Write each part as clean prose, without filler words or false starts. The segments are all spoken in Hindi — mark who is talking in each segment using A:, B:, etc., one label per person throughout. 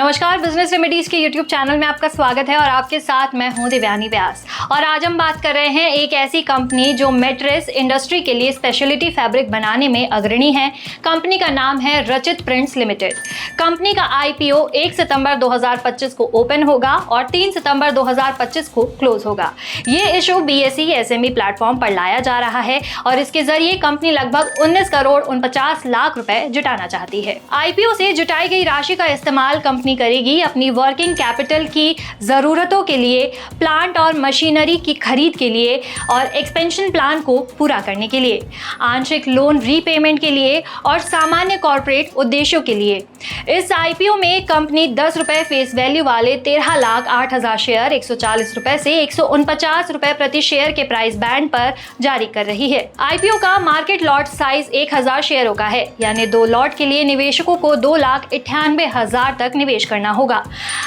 A: नमस्कार, बिजनेस रेमेडीज के यूट्यूब चैनल में आपका स्वागत है और आपके साथ मैं हूं दिव्यानी व्यास। और आज हम बात कर रहे हैं एक ऐसी कंपनी जो मैट्रेस इंडस्ट्री के लिए स्पेशलिटी फैब्रिक बनाने में अग्रणी है। कंपनी का नाम है रचित प्रिंट्स लिमिटेड। कंपनी का आईपीओ 1 सितंबर 2025 को ओपन होगा और 3 सितंबर 2025 को क्लोज होगा। ये इशू बीएसई एसएमई प्लेटफॉर्म पर लाया जा रहा है और इसके जरिए कंपनी लगभग 19 करोड़ 49 लाख रुपए जुटाना चाहती है। आईपीओ से जुटाई गई राशि का इस्तेमाल कंपनी करेगी अपनी वर्किंग कैपिटल की जरूरतों के लिए, प्लांट और मशीनरी की खरीद के लिए और एक्सपेंशन प्लान को पूरा करने के लिए, आंशिक लोन रीपेमेंट के लिए और सामान्य कॉर्पोरेट उद्देश्यों के लिए। इस आईपीओ में कंपनी 10 रुपए फेस वैल्यू वाले 13,08,000 शेयर 140 रुपए से 149 रुपए प्रति शेयर के प्राइस बैंड पर जारी कर रही है। आईपीओ का मार्केट लॉट साइज 1000 शेयरों का है, यानी 2 लॉट के लिए निवेशकों को 2,98,000 तक निवेश करना होगा।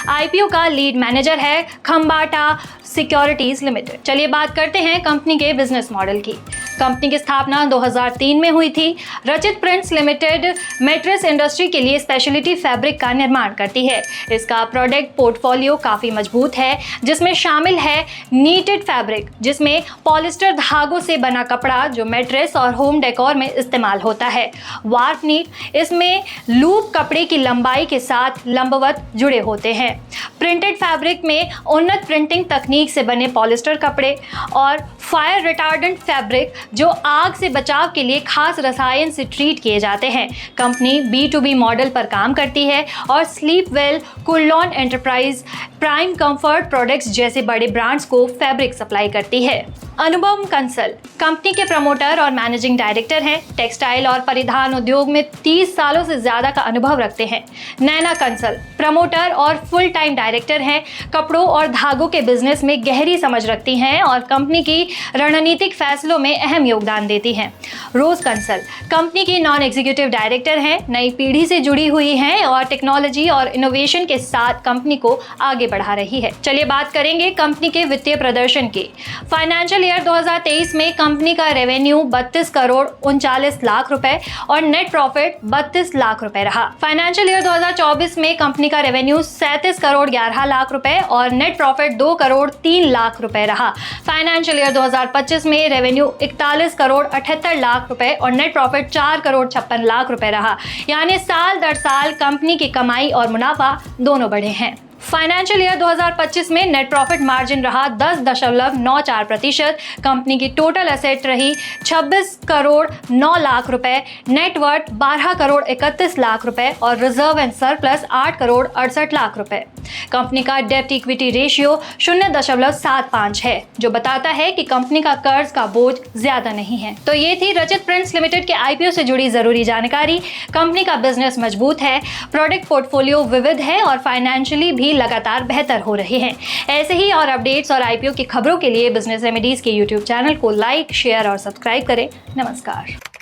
A: आईपीओ का लीड मैनेजर है खंबाटा सिक्योरिटीज लिमिटेड। चलिए बात करते हैं कंपनी के बिजनेस मॉडल की। कंपनी की स्थापना 2003 में हुई थी। रचित प्रिंट्स लिमिटेड मैट्रेस इंडस्ट्री के लिए स्पेशलिटी फैब्रिक का निर्माण करती है। इसका प्रोडक्ट पोर्टफोलियो काफी मजबूत है, जिसमें शामिल है नीटेड फैब्रिक, जिसमें पॉलिस्टर धागों से बना कपड़ा जो मैट्रेस और होम डेकोर में इस्तेमाल होता है। वार्प नीट, इसमें लूप कपड़े की लंबाई के साथ लंबवत जुड़े होते हैं। प्रिंटेड फैब्रिक में उन्नत प्रिंटिंग तकनीक से बने पॉलिस्टर कपड़े और फायर रिटार्डेंट फैब्रिक जो आग से बचाव के लिए खास रसायन से ट्रीट किए जाते हैं। कंपनी B2B मॉडल पर काम करती है और Sleepwell, Kurlon Enterprise, Prime Comfort Products जैसे बड़े ब्रांड्स को फैब्रिक सप्लाई करती है। अनुपम कंसल कंपनी के प्रमोटर और मैनेजिंग डायरेक्टर हैं। टेक्सटाइल और परिधान उद्योग में 30 सालों से ज्यादा का अनुभव रखते हैं। नैना कंसल प्रमोटर और फुल टाइम डायरेक्टर हैं। कपड़ों और धागों के बिजनेस में गहरी समझ रखती हैं और कंपनी की रणनीतिक फैसलों में अहम योगदान देती हैं। रोज कंसल कंपनी की नॉन एग्जीक्यूटिव डायरेक्टर हैं। नई पीढ़ी से जुड़ी हुई हैं और टेक्नोलॉजी और इनोवेशन के साथ कंपनी को आगे बढ़ा रही है। चलिए बात करेंगे कंपनी के वित्तीय प्रदर्शन की। फाइनेंशियल ईयर 2023 में कंपनी का रेवेन्यू 32 करोड़ 39 लाख रुपए और नेट प्रॉफिट 32 लाख रुपए रहा। फाइनेंशियल ईयर 2024 में कंपनी का रेवेन्यू 37 करोड़ 11 लाख रुपए और नेट प्रॉफिट 2 करोड़ 3 लाख रुपए रहा। फाइनेंशियल ईयर 2025 में रेवेन्यू 41 करोड़ 78 लाख रुपए और नेट प्रॉफिट 4 करोड़ 56 लाख रुपए रहा। यानी साल दर साल कंपनी की कमाई और मुनाफा दोनों बढ़े हैं। फाइनेंशियल ईयर 2025 में नेट प्रॉफिट मार्जिन रहा 10.94%। कंपनी की टोटल एसेट रही 26 करोड़ 9 लाख रुपए, नेट वर्थ 12 करोड़ 31 लाख रुपए और reserve and surplus 8 crore 68 lakh रुपए। कंपनी का डेब्ट इक्विटी रेशियो 0.75 है, जो बताता है कि कंपनी का कर्ज का बोझ ज्यादा नहीं है। तो ये थी रचित प्रिंट्स लिमिटेड के आईपीओ से जुड़ी जरूरी जानकारी। कंपनी का बिजनेस मजबूत है, प्रोडक्ट पोर्टफोलियो विविध है और फाइनेंशियली भी लगातार बेहतर हो रहे हैं। ऐसे ही और अपडेट्स और आईपीओ की खबरों के लिए बिजनेस रेमेडीज के यूट्यूब चैनल को लाइक, शेयर और सब्सक्राइब करें। नमस्कार।